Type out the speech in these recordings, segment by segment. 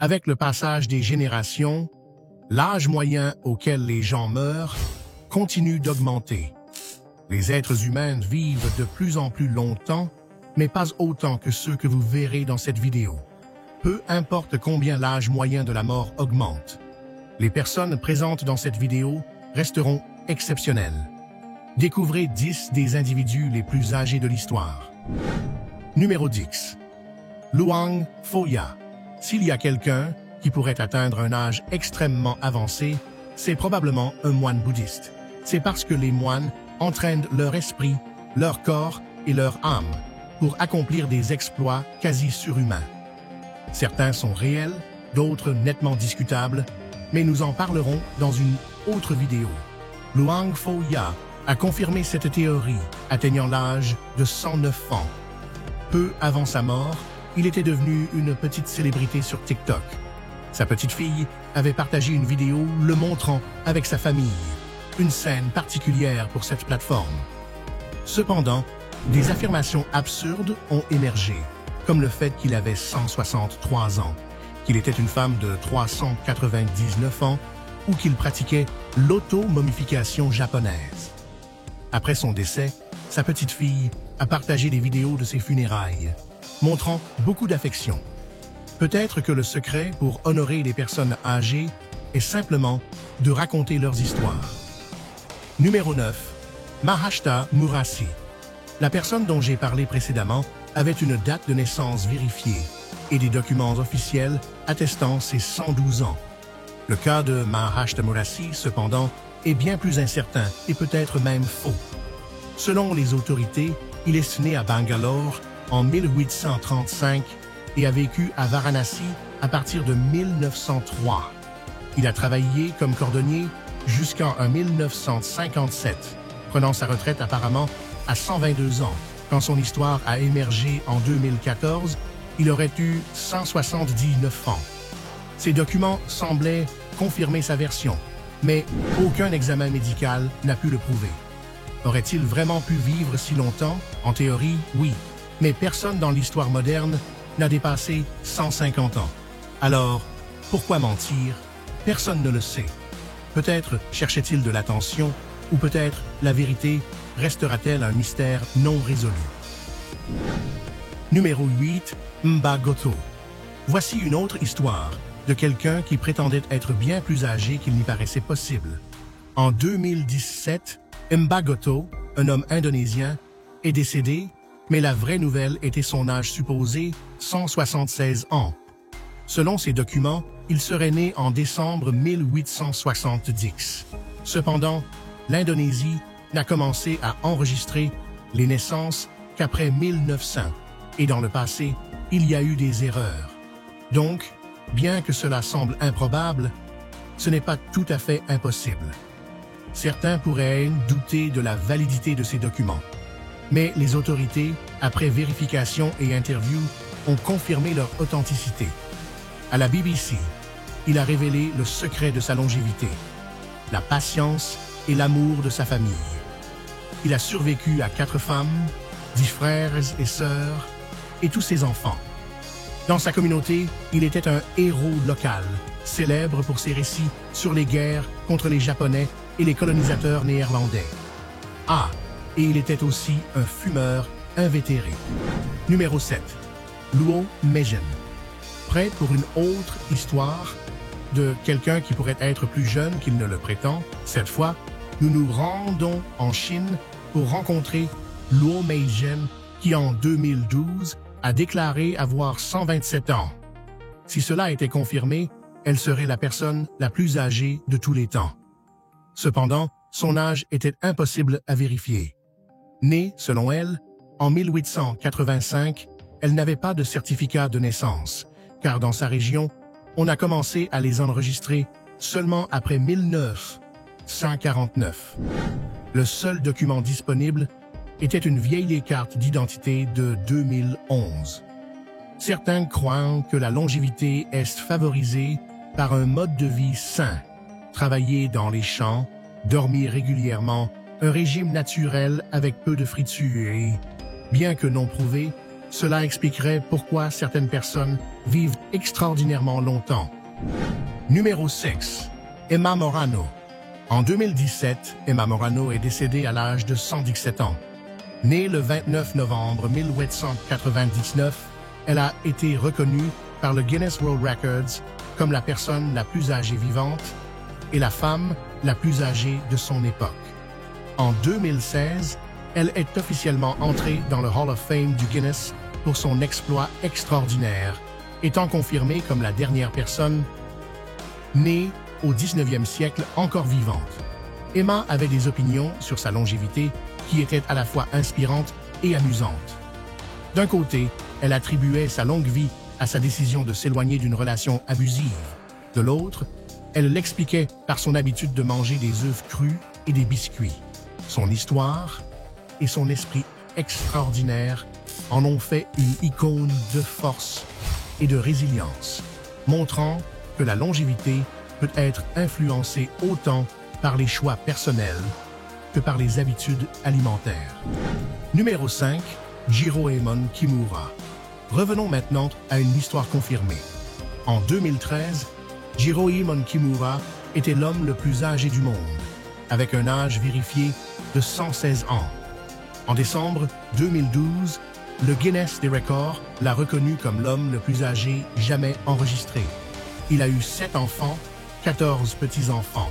Avec le passage des générations, l'âge moyen auquel les gens meurent continue d'augmenter. Les êtres humains vivent de plus en plus longtemps, mais pas autant que ceux que vous verrez dans cette vidéo. Peu importe combien l'âge moyen de la mort augmente, les personnes présentes dans cette vidéo resteront exceptionnelles. Découvrez 10 des individus les plus âgés de l'histoire. Numéro 10. Luang Phoya. S'il y a quelqu'un qui pourrait atteindre un âge extrêmement avancé, c'est probablement un moine bouddhiste. C'est parce que les moines entraînent leur esprit, leur corps et leur âme pour accomplir des exploits quasi surhumains. Certains sont réels, d'autres nettement discutables, mais nous en parlerons dans une autre vidéo. Luang Phoya a confirmé cette théorie, atteignant l'âge de 109 ans. Peu avant sa mort, il était devenu une petite célébrité sur TikTok. Sa petite fille avait partagé une vidéo le montrant avec sa famille, une scène particulière pour cette plateforme. Cependant, des affirmations absurdes ont émergé, comme le fait qu'il avait 163 ans, qu'il était une femme de 399 ans ou qu'il pratiquait l'auto-momification japonaise. Après son décès, sa petite fille a partagé des vidéos de ses funérailles, montrant beaucoup d'affection. Peut-être que le secret pour honorer les personnes âgées est simplement de raconter leurs histoires. Numéro 9. Mahashta Murasi. La personne dont j'ai parlé précédemment avait une date de naissance vérifiée et des documents officiels attestant ses 112 ans. Le cas de Mahashta Murasi, cependant, est bien plus incertain et peut-être même faux. Selon les autorités, il est né à Bangalore en 1835 et a vécu à Varanasi à partir de 1903. Il a travaillé comme cordonnier jusqu'en 1957, prenant sa retraite apparemment à 122 ans. Quand son histoire a émergé en 2014, il aurait eu 179 ans. Ces documents semblaient confirmer sa version, mais aucun examen médical n'a pu le prouver. Aurait-il vraiment pu vivre si longtemps? En théorie, oui, mais personne dans l'histoire moderne n'a dépassé 150 ans. Alors, pourquoi mentir? Personne ne le sait. Peut-être cherchait-il de l'attention, ou peut-être la vérité restera-t-elle un mystère non résolu. Numéro 8. Mbagoto. Voici une autre histoire de quelqu'un qui prétendait être bien plus âgé qu'il n'y paraissait possible. En 2017, Mbagoto, un homme indonésien, est décédé, mais la vraie nouvelle était son âge supposé, 176 ans. Selon ses documents, il serait né en décembre 1870. Cependant, l'Indonésie n'a commencé à enregistrer les naissances qu'après 1900, et dans le passé, il y a eu des erreurs. Donc, bien que cela semble improbable, ce n'est pas tout à fait impossible. Certains pourraient douter de la validité de ces documents. Mais les autorités, après vérification et interview, ont confirmé leur authenticité. À la BBC, il a révélé le secret de sa longévité, la patience et l'amour de sa famille. Il a survécu à 4 femmes, 10 frères et sœurs, et tous ses enfants. Dans sa communauté, il était un héros local, célèbre pour ses récits sur les guerres contre les Japonais et les colonisateurs néerlandais. Ah, et il était aussi un fumeur invétéré. Numéro 7. Luo Meijin. Prêt pour une autre histoire de quelqu'un qui pourrait être plus jeune qu'il ne le prétend? Cette fois, nous nous rendons en Chine pour rencontrer Luo Meijin qui, en 2012, a déclaré avoir 127 ans. Si cela était confirmé, elle serait la personne la plus âgée de tous les temps. Cependant, son âge était impossible à vérifier. Née, selon elle, en 1885, elle n'avait pas de certificat de naissance, car dans sa région, on a commencé à les enregistrer seulement après 1949. Le seul document disponible était une vieille carte d'identité de 2011. Certains croient que la longévité est favorisée par un mode de vie sain, travailler dans les champs, dormir régulièrement, un régime naturel avec peu de friture et, bien que non prouvé, Cela expliquerait pourquoi certaines personnes vivent extraordinairement longtemps. Numéro 6. Emma Morano. En 2017, Emma Morano est décédée à l'âge de 117 ans. Née le 29 novembre 1899, elle a été reconnue par le Guinness World Records comme la personne la plus âgée vivante et la femme la plus âgée de son époque. En 2016, elle est officiellement entrée dans le Hall of Fame du Guinness pour son exploit extraordinaire, étant confirmée comme la dernière personne née au 19e siècle encore vivante. Emma avait des opinions sur sa longévité qui étaient à la fois inspirantes et amusantes. D'un côté, elle attribuait sa longue vie à sa décision de s'éloigner d'une relation abusive. De l'autre, elle l'expliquait par son habitude de manger des œufs crus et des biscuits. Son histoire et son esprit extraordinaire en ont fait une icône de force et de résilience, montrant que la longévité peut être influencée autant par les choix personnels que par les habitudes alimentaires. Numéro 5. Jiroemon Kimura. Revenons maintenant à une histoire confirmée. En 2013, Jiroemon Kimura était l'homme le plus âgé du monde, avec un âge vérifié de 116 ans. En décembre 2012, le Guinness des records l'a reconnu comme l'homme le plus âgé jamais enregistré. Il a eu 7 enfants, 14 petits-enfants,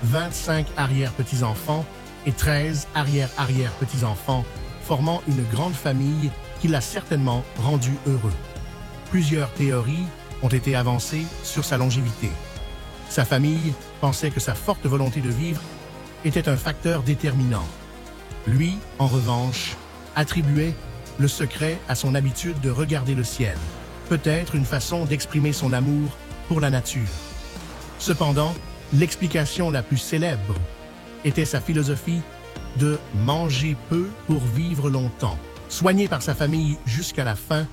25 arrière-petits-enfants et 13 arrière-arrière-petits-enfants, formant une grande famille qui l'a certainement rendu heureux. Plusieurs théories ont été avancées sur sa longévité. Sa famille pensait que sa forte volonté de vivre était un facteur déterminant. Lui, en revanche, attribuait le secret à son habitude de regarder le ciel, peut-être une façon d'exprimer son amour pour la nature. Cependant, l'explication la plus célèbre était sa philosophie de manger peu pour vivre longtemps. Soigné par sa famille jusqu'à la fin,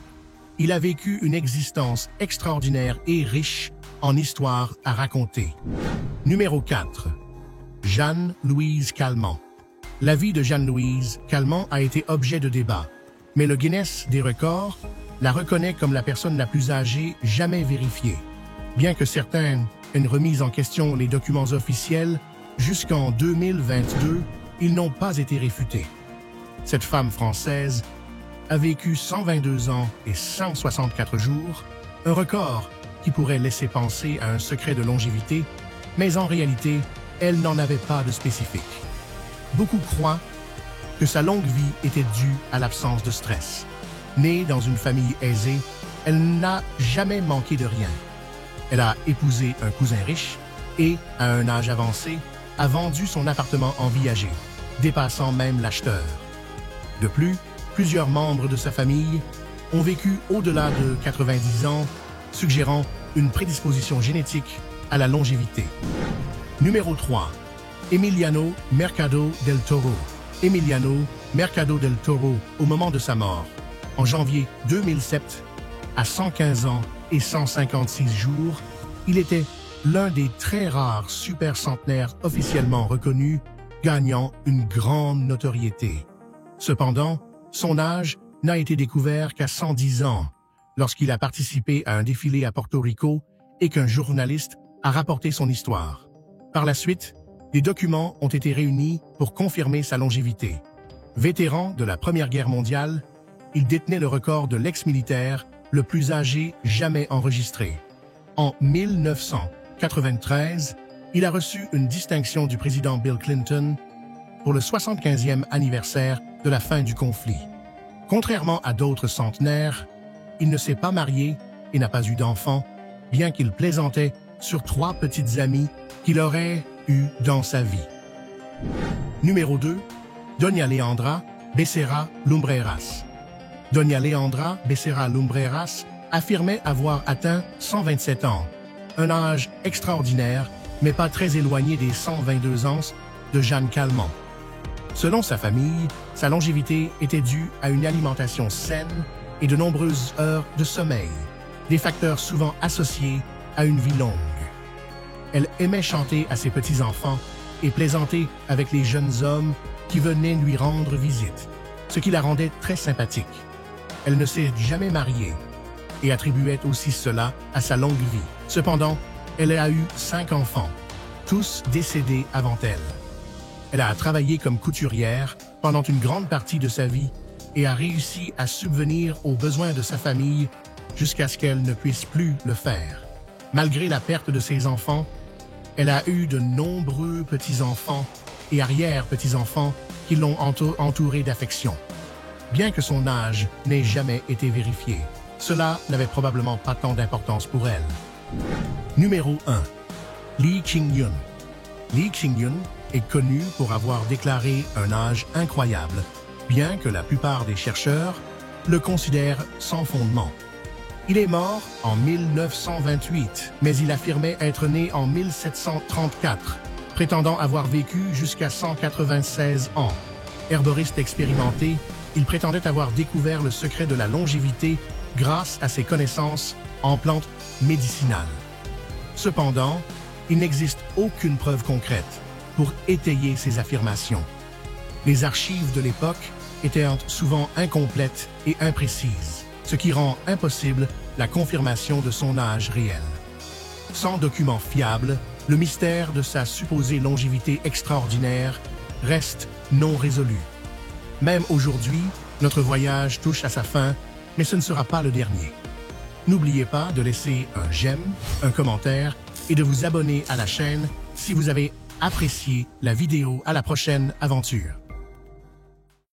il a vécu une existence extraordinaire et riche en histoires à raconter. Numéro 4. Jeanne-Louise Calment. La vie de Jeanne-Louise Calment a été objet de débat, mais le Guinness des records la reconnaît comme la personne la plus âgée jamais vérifiée. Bien que certains aient remis en question les documents officiels, jusqu'en 2022, ils n'ont pas été réfutés. Cette femme française a vécu 122 ans et 164 jours, un record qui pourrait laisser penser à un secret de longévité, mais en réalité, elle n'en avait pas de spécifique. Beaucoup croient que sa longue vie était due à l'absence de stress. Née dans une famille aisée, elle n'a jamais manqué de rien. Elle a épousé un cousin riche et, à un âge avancé, a vendu son appartement en viager, dépassant même l'acheteur. De plus, plusieurs membres de sa famille ont vécu au-delà de 90 ans, suggérant une prédisposition génétique à la longévité. Numéro 3. Emiliano Mercado del Toro. Emiliano Mercado del Toro, au moment de sa mort, en janvier 2007, à 115 ans et 156 jours, il était l'un des très rares super centenaires officiellement reconnus, gagnant une grande notoriété. Cependant, son âge n'a été découvert qu'à 110 ans, lorsqu'il a participé à un défilé à Porto Rico et qu'un journaliste a rapporté son histoire. Par la suite, des documents ont été réunis pour confirmer sa longévité. Vétéran de la Première Guerre mondiale, il détenait le record de l'ex-militaire le plus âgé jamais enregistré. En 1993, il a reçu une distinction du président Bill Clinton pour le 75e anniversaire de la fin du conflit. Contrairement à d'autres centenaires, il ne s'est pas marié et n'a pas eu d'enfant, bien qu'il plaisantait sur 3 petites amies qu'il aurait eues dans sa vie. Numéro 2. Doña Leandra Becerra Lumbreras. Doña Leandra Becerra Lumbreras affirmait avoir atteint 127 ans, un âge extraordinaire, mais pas très éloigné des 122 ans de Jeanne Calment. Selon sa famille, sa longévité était due à une alimentation saine et de nombreuses heures de sommeil, des facteurs souvent associés à une vie longue. Elle aimait chanter à ses petits-enfants et plaisanter avec les jeunes hommes qui venaient lui rendre visite, ce qui la rendait très sympathique. Elle ne s'est jamais mariée et attribuait aussi cela à sa longue vie. Cependant, elle a eu 5 enfants, tous décédés avant elle. Elle a travaillé comme couturière pendant une grande partie de sa vie et a réussi à subvenir aux besoins de sa famille jusqu'à ce qu'elle ne puisse plus le faire. Malgré la perte de ses enfants, elle a eu de nombreux petits-enfants et arrière-petits-enfants qui l'ont entourée d'affection. Bien que son âge n'ait jamais été vérifié, cela n'avait probablement pas tant d'importance pour elle. Numéro 1. Lee Ching-yun. Lee Ching-yun est connu pour avoir déclaré un âge incroyable, bien que la plupart des chercheurs le considèrent sans fondement. Il est mort en 1928, mais il affirmait être né en 1734, prétendant avoir vécu jusqu'à 196 ans. Herboriste expérimenté, il prétendait avoir découvert le secret de la longévité grâce à ses connaissances en plantes médicinales. Cependant, il n'existe aucune preuve concrète pour étayer ces affirmations. Les archives de l'époque étaient souvent incomplètes et imprécises, ce qui rend impossible la confirmation de son âge réel. Sans documents fiables, le mystère de sa supposée longévité extraordinaire reste non résolu. Même aujourd'hui, notre voyage touche à sa fin, mais ce ne sera pas le dernier. N'oubliez pas de laisser un j'aime, un commentaire et de vous abonner à la chaîne si vous avez apprécié la vidéo. À la prochaine aventure.